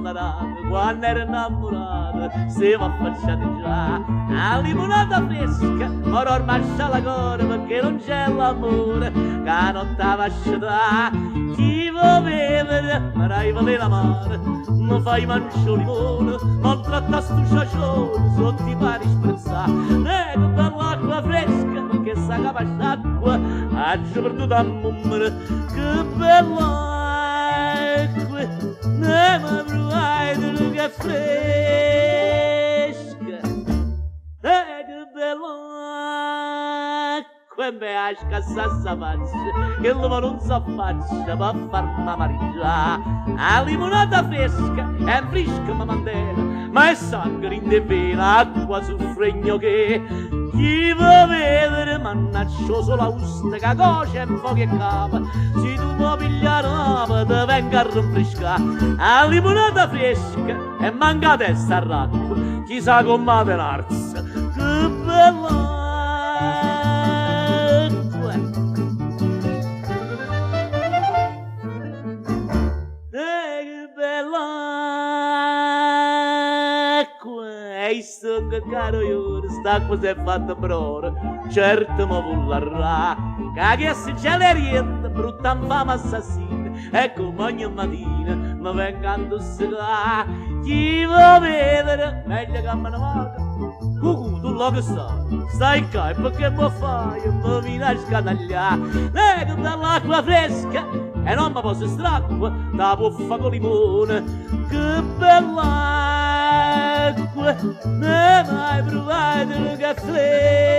innamorata, quando era innamorata, stiamo affacciati già. A limonata fresca, ora ormai c'è la cora perché non c'è l'amore, che non t'ava asciutà. Chi vuole bere, ma dai vuole l'amore, non fai mancio limone, non tratta stu ciacione, non ti pari sprezza. Nego dall'acqua fresca, che sa capace d'acqua, aggi perduto a mummere, che bella acqua, ne mi provai del che fresca. Che bella acqua, e me asca sassa faccia, che l'uomo non s'affaccia per farmi amareggiare. A limonata fresca, è fresca ma mandela, ma è sangue in de vena, acqua sul fregno che chi vuole vedere mannaccio solo a usta che coce e poco e capa, se tu vuoi pigliare un'apa ti venga a rinfrescare. A limonata fresca e manca testa a racco, chissà come te l'arza, che bella acqua. Che bella acqua, e sto che caro io, st'acqua si è fatta per ora, certo mi vullarà, che se c'è l'eriente, brutta infame assassina, ecco ogni mattina mi vengono a tossicare. Chi vuole vedere, meglio che me ne vada. Cucù, tu lo che stai qua, e perché mi fai, mi vieni a scanagliare. Ecco dall'acqua fresca, e non mi posso stracqua, da puffa con limone, che bella acqua, ne mai provato un caffè.